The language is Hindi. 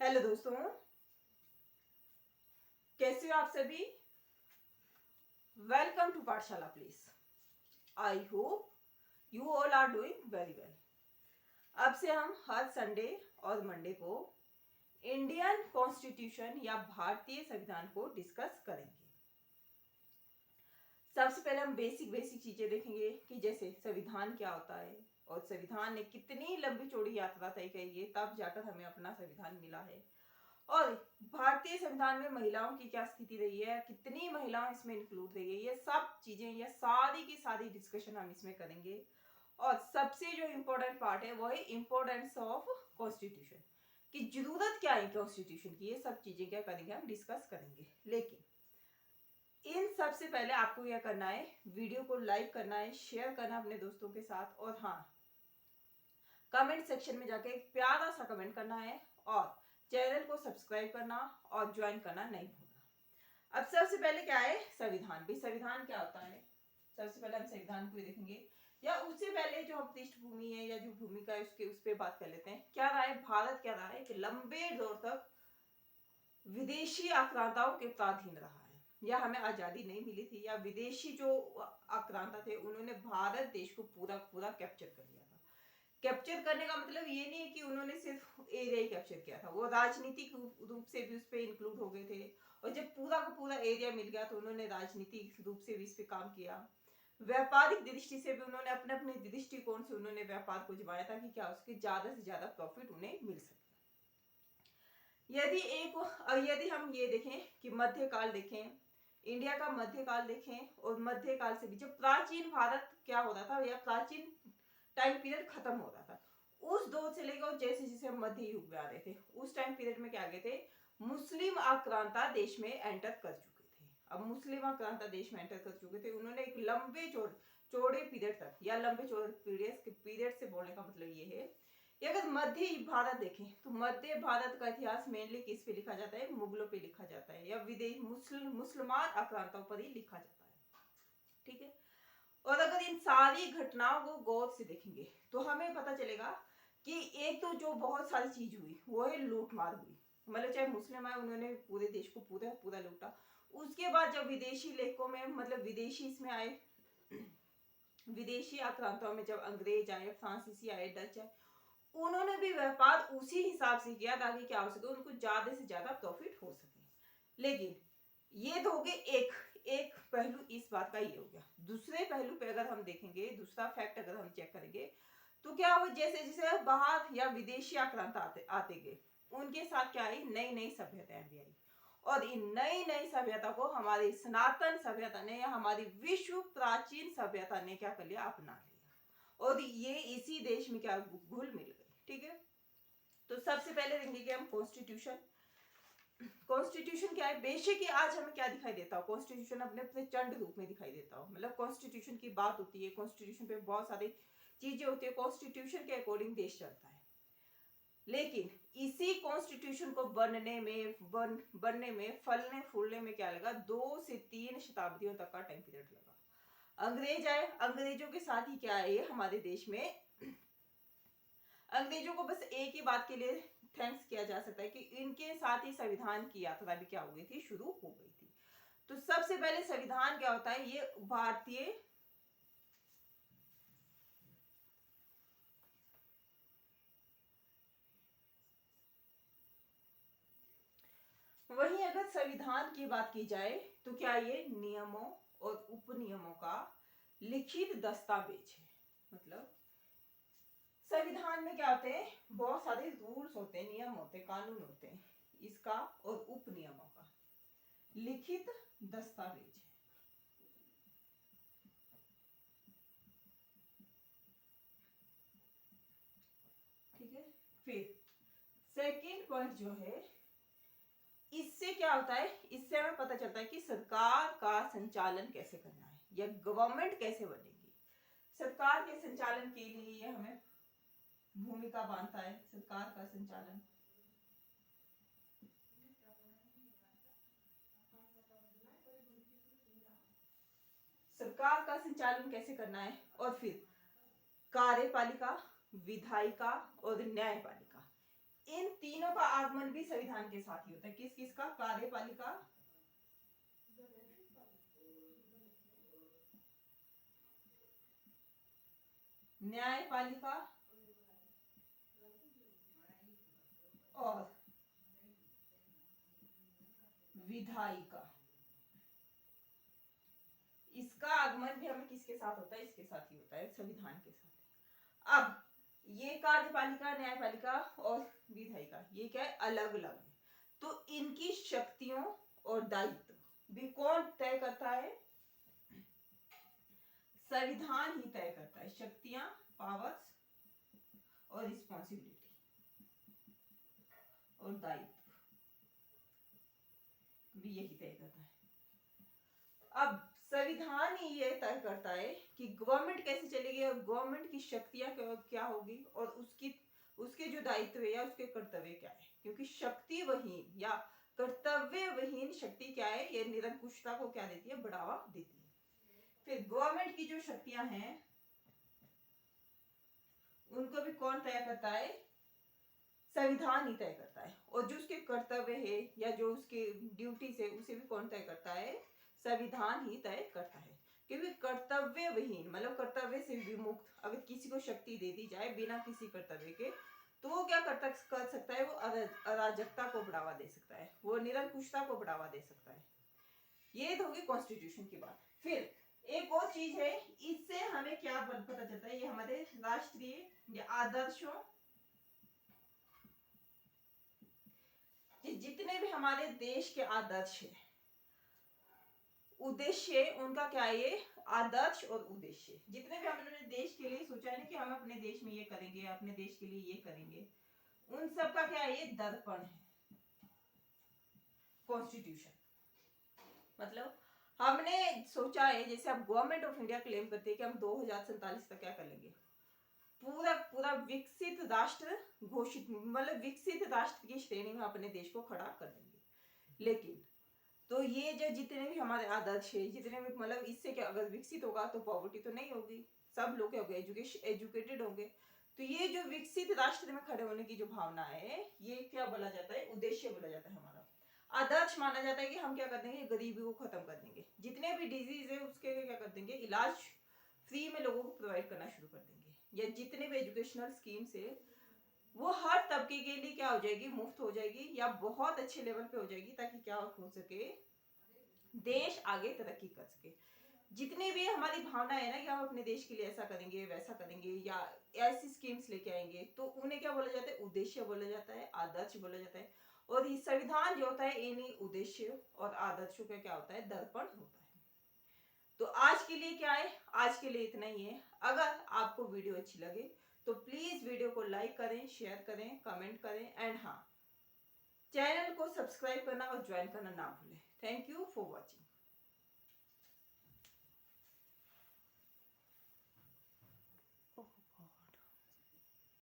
हेलो दोस्तों, कैसे हो आप सभी। Welcome to Pathshala please. I hope you all are doing very well. अब से हम हर संडे और मंडे को इंडियन कॉन्स्टिट्यूशन या भारतीय संविधान को डिस्कस करेंगे। सबसे पहले हम बेसिक बेसिक चीजें देखेंगे कि जैसे संविधान क्या होता है और संविधान ने कितनी लंबी चौड़ी यात्रा तय की है, तब जाकर हमें अपना संविधान मिला है। और भारतीय संविधान में महिलाओं की क्या स्थिति रही है, कितनी महिलाएं इसमें इंक्लूड रही है, ये सब चीजें, ये सारी की सारी डिस्कशन हम इसमें करेंगे। और सबसे जो इम्पोर्टेंट पार्ट है वो है इम्पोर्टेंस ऑफ कॉन्स्टिट्यूशन, कि जरूरत क्या है कॉन्स्टिट्यूशन की, ये सब चीजें क्या करेंगे हम डिस्कस करेंगे। लेकिन इन सबसे पहले आपको क्या करना है, वीडियो को लाइक करना है, शेयर करना अपने दोस्तों के साथ, और हाँ, कमेंट सेक्शन में जाके एक प्यारा सा कमेंट करना है, और चैनल को सब्सक्राइब करना और ज्वाइन करना नहीं भूलना। अब सबसे पहले क्या है संविधान। भाई संविधान क्या होता है, सबसे पहले हम संविधान को देखेंगे, या उससे पहले जो हम पृष्ठभूमि है या जो भूमिका है उसके उस पर बात कर लेते हैं। क्या रहा है भारत, क्या रहा है कि लंबे दौर तक विदेशी आक्रांताओं के प्राधीन रहा है, या हमें आजादी नहीं मिली थी, या विदेशी जो आक्रांता थे उन्होंने भारत देश को पूरा पूरा कैप्चर कर लिया था। कैप्चर करने का मतलब ये नहीं है कि उन्होंने सिर्फ एरिया ही कैप्चर किया था, वो राजनीतिक रूप से भी उस पर इंक्लूड हो गए थे। और जब पूरा का पूरा एरिया मिल गया तो उन्होंने राजनीतिक रूप से भी इस पे काम किया। व्यापारिक दृष्टि से भी उन्होंने अपने अपने दृष्टिकोण से उन्होंने व्यापार को जमाया था कि क्या उसके ज्यादा से ज्यादा प्रॉफिट उन्हें मिल सके। यदि हम ये देखें कि मध्यकाल देखें, इंडिया का मध्यकाल देखें, और मध्यकाल से भी जब प्राचीन भारत क्या होता था या प्राचीन टाइम पीरियड खत्म हो रहा था, उस दौर से लेकर जैसे जैसे हम मध्य युग में आ रहे थे, उस टाइम पीरियड में क्या गए थे, मुस्लिम आक्रांता देश में एंटर कर चुके थे। अब मुस्लिम आक्रांता देश में एंटर कर चुके थे, उन्होंने एक लंबे चौड़े पीरियड तक, या लंबे चौड़े पीरियड से बोलने का मतलब ये है, अगर मध्य भारत देखें तो मध्य भारत का इतिहास मेनली किस पे लिखा जाता है, मुगलों पे लिखा जाता है, या विदेश मुसलमान आक्रांताओं पर ही लिखा जाता है। ठीक है। और अगर इन सारी घटनाओं को गौर से देखेंगे तो हमें पता चलेगा कि एक तो जो बहुत सारी चीज हुई वो है लूट मार हुई, मतलब चाहे मुस्लिम आए उन्होंने पूरे देश को पूरा पूरा लूटा। उसके बाद जब विदेशी लेखों में, मतलब विदेशी इसमें आए, विदेशी आक्रांताओं में जब अंग्रेज आए, फ्रांसीसी आए, डच आए, उन्होंने भी व्यापार उसी हिसाब से किया ताकि क्या हो सके, उनको ज्यादा से ज्यादा प्रॉफिट हो सके। लेकिन ये तो हो गए एक एक पहलू, इस बात का ये हो गया। दूसरे पहलू पे अगर हम देखेंगे, दूसरा फैक्ट अगर हम चेक करेंगे तो क्या हुआ, जैसे जैसे बाहर या विदेशी आक्रांता आते गए, उनके साथ क्या आई, नई नई सभ्यताएं भी आई। और इन नई नई सभ्यता को हमारी सनातन सभ्यता ने या हमारी विश्व प्राचीन सभ्यता ने क्या कर लिया, अपना लिया, और ये इसी देश में क्या घुल मिल गई। ठीक है। तो सबसे पहले देखेंगे हम कॉन्स्टिट्यूशन। कॉन्स्टिट्यूशन क्या है, बेशक कि आज हमें क्या दिखाई देता हो, कॉन्स्टिट्यूशन अपने प्रचंड रूप में दिखाई देता हो, मतलब कॉन्स्टिट्यूशन की बात होती है, कॉन्स्टिट्यूशन पे बहुत सारी चीजें होती है, कॉन्स्टिट्यूशन के अकॉर्डिंग देश चलता है। लेकिन इसी कॉन्स्टिट्यूशन को बनने में फलने फूलने में क्या लगा, 2 से 3 शताब्दियों तक का टाइम पीरियड लगा। अंग्रेज आए, अंग्रेजों के साथ ही क्या है, हमारे देश में अंग्रेजों को बस एक ही बात के लिए थैंक्स किया जा सकता है कि इनके साथ ही संविधान की यात्रा भी क्या हो गई थी, शुरू हो गई थी। तो सबसे पहले संविधान क्या होता है, ये भारतीय वहीं अगर संविधान की बात की जाए तो क्या ये नियमों और उपनियमों का लिखित दस्तावेज है। मतलब संविधान में क्या होते हैं, बहुत सारे रूल्स होते हैं, नियम होते हैं, कानून होते हैं, इसका और उपनियमों का लिखित दस्तावेज है। ठीक है। फिर सेकेंड पॉइंट जो है, इससे क्या होता है, इससे हमें पता चलता है कि सरकार का संचालन कैसे करना है या गवर्नमेंट कैसे बनेगी। सरकार के संचालन के लिए ये हमें भूमिका बांधता है, सरकार का संचालन। सरकार का संचालन कैसे करना है, और फिर कार्यपालिका, विधायिका और न्यायपालिका, इन तीनों का आगमन भी संविधान के साथ ही होता है। किस किस का? कार्यपालिका, न्यायपालिका और विधायिका। इसका आगमन भी हमें किसके साथ होता है? इसके साथ ही होता है, संविधान के साथ। अब ये कार्यपालिका, न्यायपालिका और विधायिका ये क्या है? अलग अलग है। तो इनकी शक्तियों और दायित्व भी कौन तय करता है? संविधान ही तय करता है। शक्तियां, पावर्स और रिस्पॉन्सिबिलिटी और दायित्व भी यही तय करता है। अब संविधान ही ये तय करता है कि गवर्नमेंट कैसे चलेगी और गवर्नमेंट की शक्तियां क्या होगी और उसके जो दायित्व है या उसके कर्तव्य क्या है। क्योंकि शक्तिवहीन या कर्तव्यविहीन शक्ति क्या है? ये निरंकुशता को क्या देती है? बढ़ावा देती है। फिर गवर्नमेंट की जो शक्तियां हैं उनको भी कौन तय करता है? संविधान ही तय करता है। और जो उसके कर्तव्य है या जो उसके ड्यूटीज है उसे भी कौन तय करता है? संविधान ही तय करता है। क्योंकि कर्तव्य विहीन मतलब कर्तव्य से विमुक्त अगर किसी को शक्ति दे दी जाए बिना किसी कर्तव्य के, तो वो क्या कर सकता है? वो अराजकता को बढ़ावा दे सकता है, वो निरंकुशता को बढ़ावा दे सकता है। ये तो होगी कॉन्स्टिट्यूशन की बात। फिर एक और चीज है, इससे हमें क्या पता चलता है? ये हमारे राष्ट्रीय आदर्शों, जितने भी हमारे देश के आदर्श है, उद्देश्य उनका क्या है? ये आदर्श और उद्देश्य जितने भी हमने देश के लिए सोचा है ना कि हम अपने देश में ये करेंगे, अपने देश के लिए ये करेंगे, उन सब का क्या है? ये दर्पण है कॉन्स्टिट्यूशन। मतलब हमने सोचा है, जैसे अब गवर्नमेंट ऑफ इंडिया क्लेम करती है कि हम 2047 तक क्या कर लेंगे? पूरा पूरा विकसित राष्ट्र घोषित मतलब विकसित राष्ट्र की श्रेणी में अपने देश को खड़ा कर देंगे। लेकिन तो ये जो जितने भी हमारे आदर्श है, जितने भी मतलब इससे क्या अगर विकसित होगा तो पॉवर्टी तो नहीं होगी, सब लोग क्या होंगे? एजुकेटेड होंगे। तो ये जो विकसित राष्ट्र में खड़े होने की जो भावना है, ये क्या बोला जाता है? उद्देश्य बोला जाता है। हमारा आदर्श माना जाता है कि हम क्या कर देंगे? गरीबी को खत्म कर देंगे, जितने भी डिजीज है उसके क्या कर देंगे? इलाज फ्री में लोगों को प्रोवाइड करना शुरू कर देंगे, या जितने भी एजुकेशनल स्कीम्स है वो हर तबके के लिए क्या हो जाएगी? मुफ्त हो जाएगी या बहुत अच्छे लेवल पे हो जाएगी, ताकि क्या हो सके? देश आगे तरक्की कर सके। जितने भी हमारी भावना है ना कि हम अपने देश के लिए ऐसा करेंगे, वैसा करेंगे या ऐसी स्कीम्स लेके आएंगे, तो उन्हें क्या बोला जाता है? उद्देश्य बोला जाता है, आदर्श बोला जाता है। और ये संविधान जो होता है इन्हीं उद्देश्य और आदर्शों का क्या होता है? दर्पण होता है। तो आज के लिए क्या है? आज के लिए इतना ही है। अगर आपको वीडियो अच्छी लगे तो प्लीज वीडियो को लाइक करें, शेयर करें, कमेंट करें एंड हाँ, चैनल को सब्सक्राइब करना और ज्वाइन करना ना भूलें। Thank you.